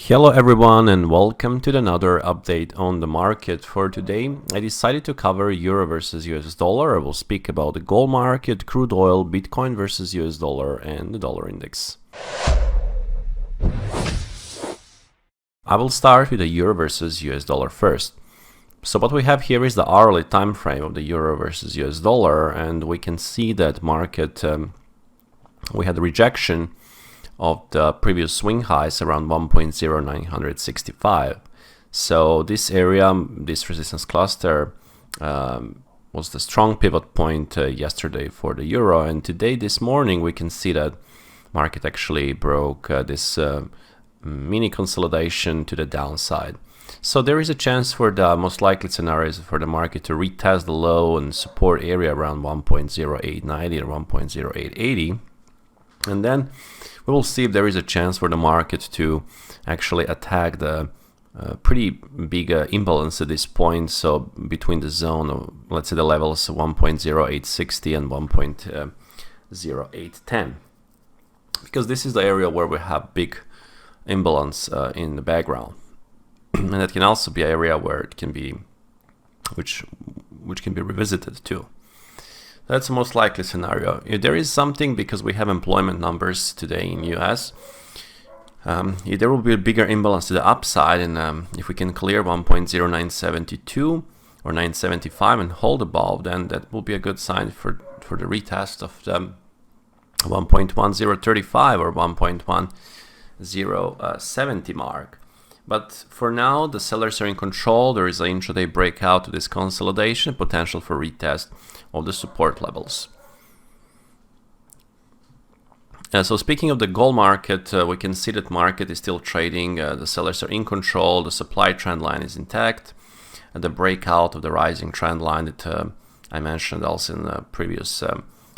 Hello everyone and welcome to another update on the market. For today I decided to cover euro versus US dollar. I will speak about the gold market, crude oil, Bitcoin versus US dollar and the dollar index. I will start with the euro versus US dollar first. So what we have here is the hourly time frame of the euro versus US dollar, and we can see that market we had a rejection of the previous swing highs around 1.0965. So this area, this resistance cluster, was the strong pivot point yesterday for the euro, and today, this morning, we can see that market actually broke this mini consolidation to the downside. So there is a chance for the most likely scenarios for the market to retest the low and support area around 1.0890 or 1.0880, and then we will see if there is a chance for the market to actually attack the pretty big imbalance at this point. So between the zone of, let's say, the levels 1.0860 and 1.0810, because this is the area where we have big imbalance in the background, and that can also be an area where it can be, which can be revisited too. That's the most likely scenario. If there is something, because we have employment numbers today in US, if there will be a bigger imbalance to the upside, and if we can clear 1.0972 or 975 and hold above, then that will be a good sign for the retest of the 1.1035 or 1.1070 mark. But for now, the sellers are in control. There is an intraday breakout to this consolidation, potential for retest of the support levels. So speaking of the gold market, we can see that market is still trading. The sellers are in control. The supply trend line is intact. And the breakout of the rising trend line that I mentioned also in the previous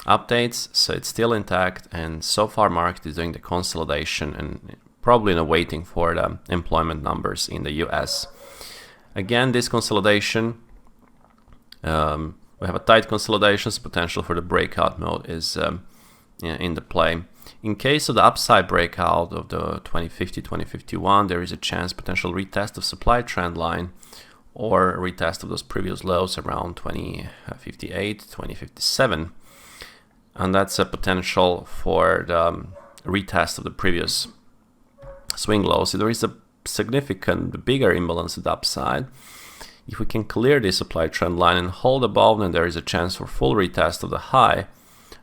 updates. So it's still intact. And so far, market is doing the consolidation and probably waiting for the employment numbers in the US. Again, this consolidation, we have a tight consolidation, so potential for the breakout mode is in the play. In case of the upside breakout of the 2050, 2051, there is a chance potential retest of supply trend line or retest of those previous lows around 2058, 2057. And that's a potential for the retest of the previous swing low. So there is a significant bigger imbalance at the upside. If we can clear the supply trend line and hold above, then there is a chance for full retest of the high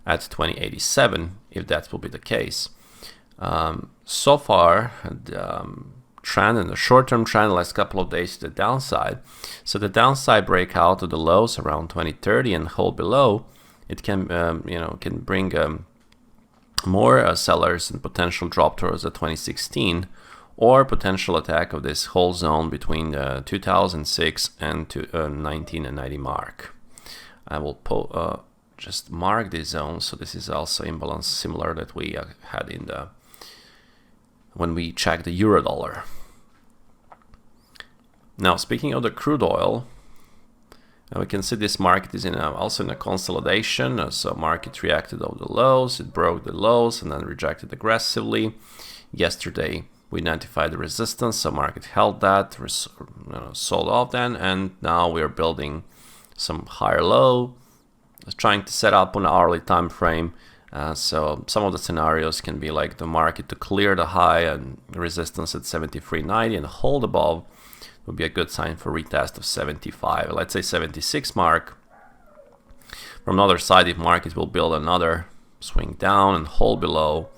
at 2087, if that will be the case. So far, the trend and the short-term trend the last couple of days to the downside. So the downside breakout of the lows around 2030 and hold below, it can can bring more sellers and potential drop towards the 2016 or potential attack of this whole zone between 2006 and 1990 mark. I will just mark this zone. So this is also imbalance similar that we had in the when we checked the euro dollar. Now, speaking of the crude oil, we can see this market is also in a consolidation. So market reacted over the lows, it broke the lows and then rejected aggressively. Yesterday we identified the resistance, so market held that, sold off then, and now we are building some higher low, trying to set up on an hourly time frame. So some of the scenarios can be like the market to clear the high and resistance at 73.90 and hold above. Would be a good sign for retest of 75, let's say 76 mark. From another side, if market will build another swing down and hold below,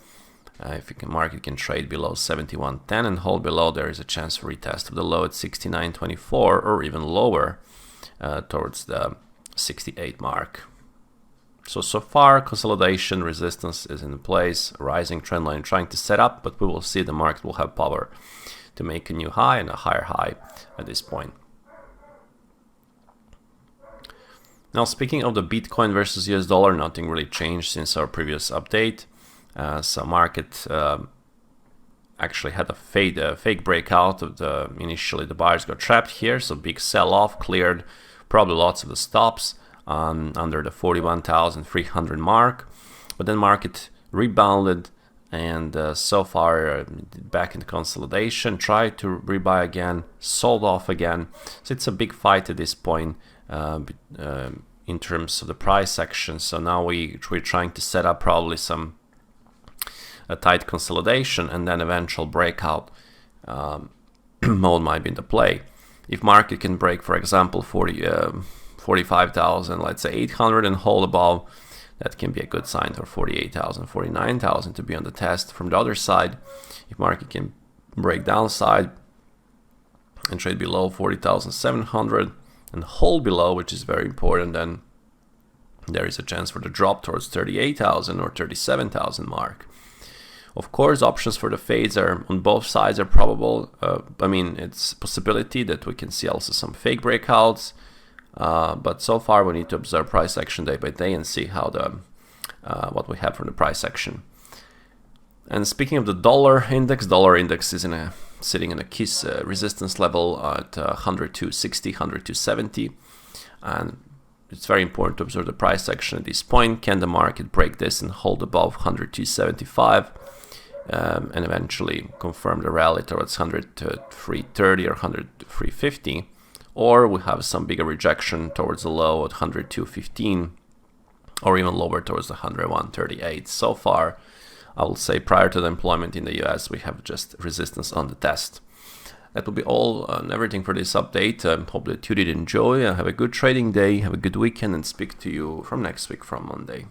if market can trade below 71.10 and hold below, there is a chance for retest of the low at 69.24 or even lower towards the 68 mark. So far, consolidation, resistance is in place, rising trend line trying to set up, but we will see the market will have power to make a new high and a higher high at this point. Now, speaking of the Bitcoin versus US dollar, nothing really changed since our previous update. So market actually had a fake breakout of initially the buyers got trapped here, so big sell-off, cleared probably lots of the stops under the 41,300 mark, but then market rebounded and so far back in consolidation, tried to rebuy again, sold off again. So it's a big fight at this point in terms of the price action. So now we're trying to set up probably a tight consolidation, and then eventual breakout mode might be in the play. If market can break, for example, 45,000, let's say 800, and hold above, that can be a good sign for 48,000, 49,000 to be on the test. From the other side, if market can break downside and trade below 40,700 and hold below, which is very important, then there is a chance for the drop towards 38,000 or 37,000 mark. Of course, options for the fades are on both sides are probable. I mean, it's a possibility that we can see also some fake breakouts. But so far, we need to observe price action day by day and see how what we have from the price action. And speaking of the dollar index is sitting in a key resistance level at 102.60, 102.70, and it's very important to observe the price action at this point. Can the market break this and hold above 102.75 and eventually confirm the rally towards 103.30 or 103.50? Or we have some bigger rejection towards the low at 102.15 or even lower towards the 101.38. So far, I will say prior to the employment in the US, we have just resistance on the test. That will be all and everything for this update. Hope that you did enjoy. Have a good trading day, have a good weekend, and speak to you from next week from Monday.